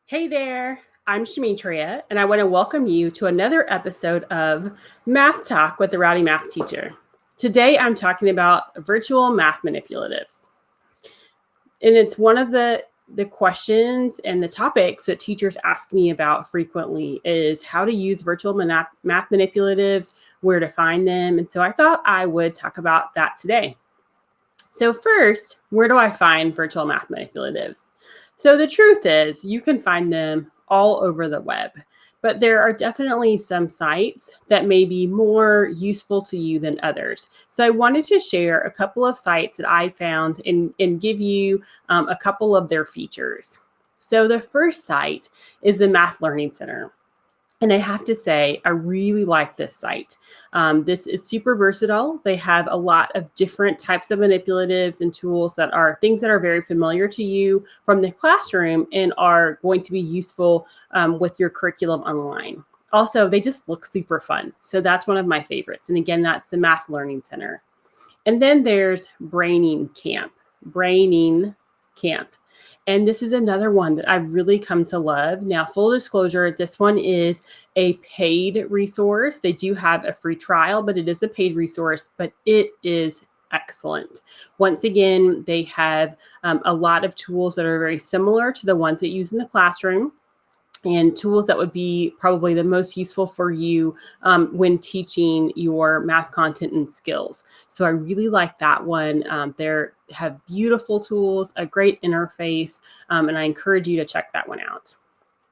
Hey there, I'm Shamitria, and I want to welcome you to another episode of Math Talk with the Rowdy Math Teacher. Today I'm talking about virtual math manipulatives. And it's one of the questions and the topics that teachers ask me about frequently is how to use virtual math manipulatives, where to find them. And so I thought I would talk about that today. So first, where do I find virtual math manipulatives? So the truth is you can find them all over the web, but there are definitely some sites that may be more useful to you than others. So I wanted to share a couple of sites that I found and give you a couple of their features. So the first site is the Math Learning Center. And I have to say, I really like this site. This is super versatile. They have a lot of different types of manipulatives and tools that are things that are very familiar to you from the classroom and are going to be useful with your curriculum online. Also, they just look super fun. So that's one of my favorites. And again, that's the Math Learning Center. And then there's Braining Camp. And this is another one that I've really come to love. Now, full disclosure, this one is a paid resource. They do have a free trial, but it is a paid resource, but it is excellent. Once again, they have a lot of tools that are very similar to the ones that you use in the classroom, and tools that would be probably the most useful for you when teaching your math content and skills. So I really like that one. They have beautiful tools, a great interface, and I encourage you to check that one out.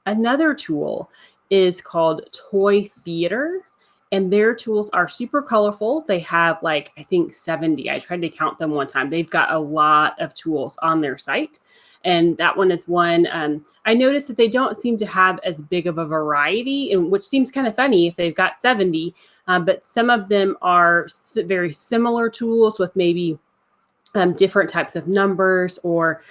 Another tool is called Toy Theater, and their tools are super colorful. They have I think 70. I tried to count them one time. They've got a lot of tools on their site. And that one is one. I noticed that they don't seem to have as big of a variety, and which seems kind of funny if they've got 70, but some of them are very similar tools with maybe different types of numbers, or,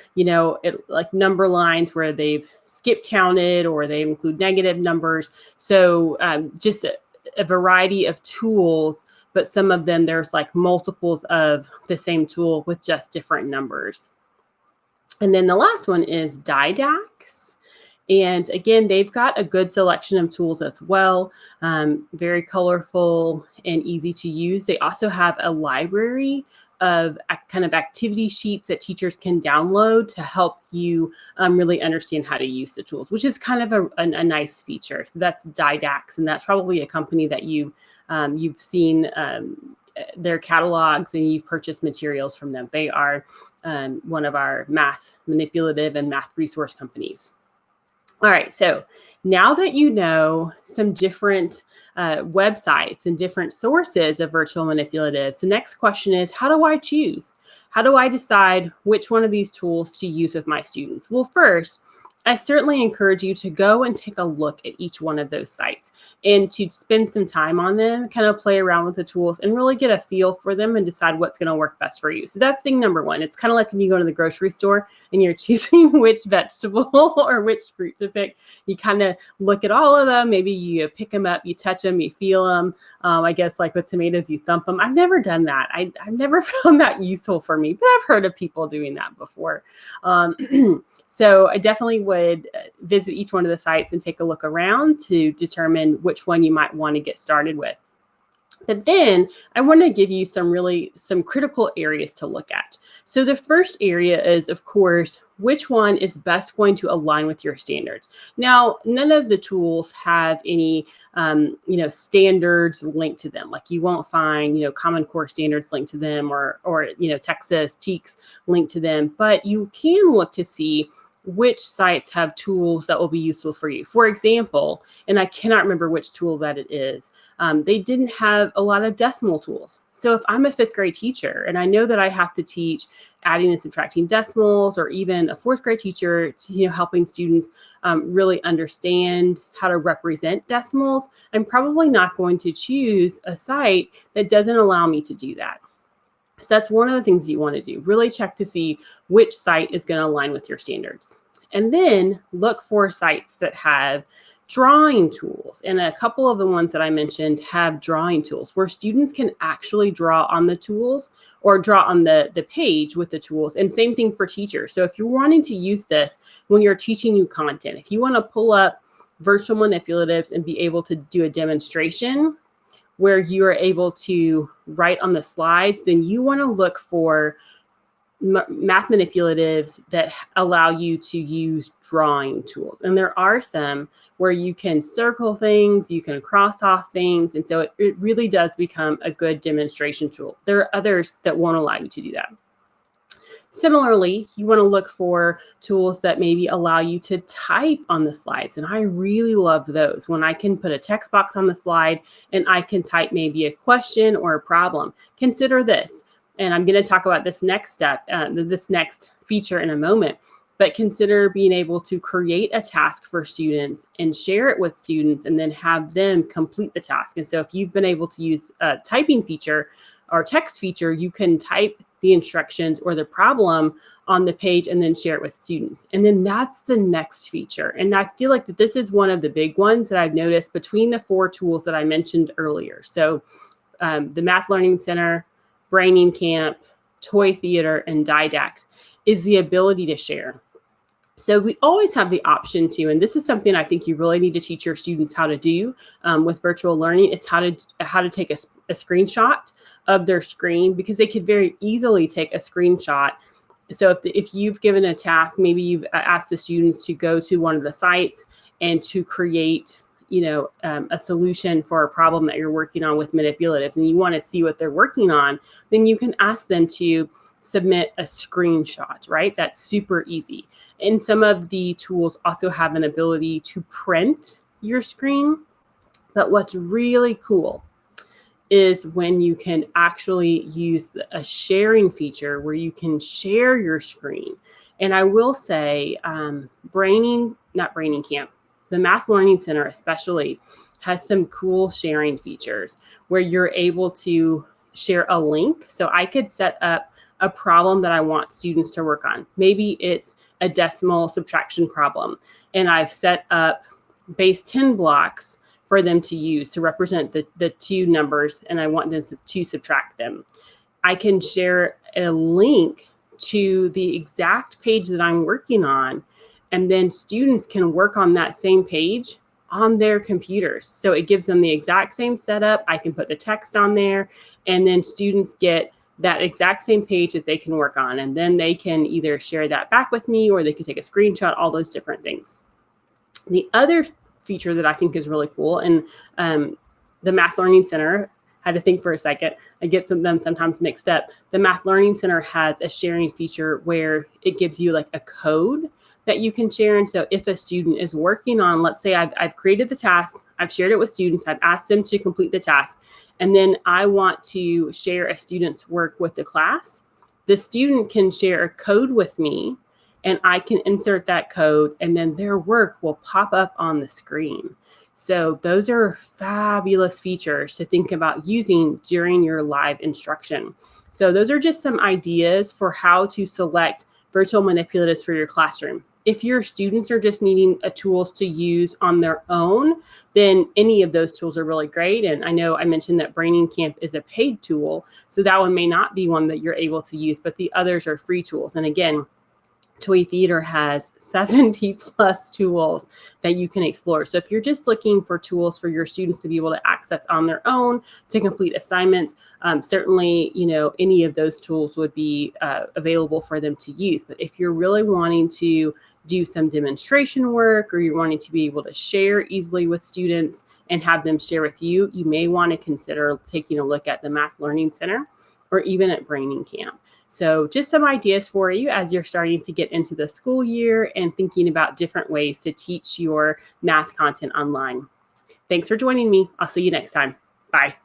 like number lines where they've skip counted or they include negative numbers. So just a variety of tools, but some of them there's like multiples of the same tool with just different numbers. And then the last one is Didax. And again, they've got a good selection of tools as well. Very colorful and easy to use. They also have a library of kind of activity sheets that teachers can download to help you really understand how to use the tools, which is kind of a nice feature. So that's Didax, and that's probably a company that you've seen their catalogs and you've purchased materials from them. They are one of our math manipulative and math resource companies. All right, so now that you know some different websites and different sources of virtual manipulatives, the next question is, how do I choose? How do I decide which one of these tools to use with my students? Well, first, I certainly encourage you to go and take a look at each one of those sites and to spend some time on them, kind of play around with the tools and really get a feel for them and decide what's going to work best for you. So that's thing number one. It's kind of like when you go to the grocery store and you're choosing which vegetable or which fruit to pick. You kind of look at all of them. Maybe you pick them up, you touch them, you feel them. I guess like with tomatoes, you thump them. I've never done that. I've never found that useful for me, but I've heard of people doing that before. So I definitely would visit each one of the sites and take a look around to determine which one you might want to get started with. But then I want to give you some critical areas to look at. So the first area is, of course, which one is best going to align with your standards. Now, none of the tools have any, standards linked to them. Like you won't find, Common Core standards linked to them or Texas TEKS linked to them. But you can look to see which sites have tools that will be useful for you. For example, and I cannot remember which tool that it is, they didn't have a lot of decimal tools. So if I'm a fifth grade teacher and I know that I have to teach adding and subtracting decimals, or even a fourth grade teacher, helping students really understand how to represent decimals, I'm probably not going to choose a site that doesn't allow me to do that. So that's one of the things you want to do. Really check to see which site is going to align with your standards. And then look for sites that have drawing tools. And a couple of the ones that I mentioned have drawing tools where students can actually draw on the tools or draw on the page with the tools. And same thing for teachers. So if you're wanting to use this when you're teaching new content, if you want to pull up virtual manipulatives and be able to do a demonstration where you are able to write on the slides, then you want to look for math manipulatives that allow you to use drawing tools. And there are some where you can circle things, you can cross off things. And so it really does become a good demonstration tool. There are others that won't allow you to do that. Similarly, you want to look for tools that maybe allow you to type on the slides. And I really love those when I can put a text box on the slide and I can type maybe a question or a problem. Consider this. And I'm going to talk about this next step, this next feature in a moment. But consider being able to create a task for students and share it with students and then have them complete the task. And so if you've been able to use a typing feature or text feature, you can type the instructions or the problem on the page and then share it with students. And then that's the next feature. And I feel like that this is one of the big ones that I've noticed between the 4 tools that I mentioned earlier. So the Math Learning Center, Braining Camp, Toy Theater, and Didax is the ability to share. So we always have the option to, and this is something I think you really need to teach your students how to do with virtual learning, is how to take a screenshot of their screen, because they could very easily take a screenshot. So if you've given a task, maybe you've asked the students to go to one of the sites and to create a solution for a problem that you're working on with manipulatives, and you want to see what they're working on, then you can ask them to submit a screenshot, right? That's super easy. And some of the tools also have an ability to print your screen. But what's really cool is when you can actually use a sharing feature where you can share your screen. And I will say Braining Camp, the Math Learning Center especially, has some cool sharing features where you're able to share a link. So I could set up a problem that I want students to work on. Maybe it's a decimal subtraction problem, and I've set up base 10 blocks for them to use to represent the 2 numbers, and I want them to subtract them. I can share a link to the exact page that I'm working on, and then students can work on that same page on their computers. So it gives them the exact same setup. I can put the text on there, and then students get that exact same page that they can work on. And then they can either share that back with me, or they can take a screenshot, all those different things. The other feature that I think is really cool, and the Math Learning Center, had to think for a second, I get them sometimes mixed up. The Math Learning Center has a sharing feature where it gives you like a code that you can share. And so if a student is working on, let's say I've created the task, I've shared it with students, I've asked them to complete the task, and then I want to share a student's work with the class, the student can share a code with me, and I can insert that code, and then their work will pop up on the screen. So those are fabulous features to think about using during your live instruction. So those are just some ideas for how to select virtual manipulatives for your classroom. If your students are just needing tools to use on their own, then any of those tools are really great. And I know I mentioned that Braining Camp is a paid tool, so that one may not be one that you're able to use, but the others are free tools. And again, Toy Theater has 70 plus tools that you can explore. So if you're just looking for tools for your students to be able to access on their own to complete assignments, certainly, any of those tools would be available for them to use. But if you're really wanting to do some demonstration work, or you're wanting to be able to share easily with students and have them share with you, you may want to consider taking a look at the Math Learning Center or even at Braining Camp. So just some ideas for you as you're starting to get into the school year and thinking about different ways to teach your math content online. Thanks for joining me. I'll see you next time. Bye.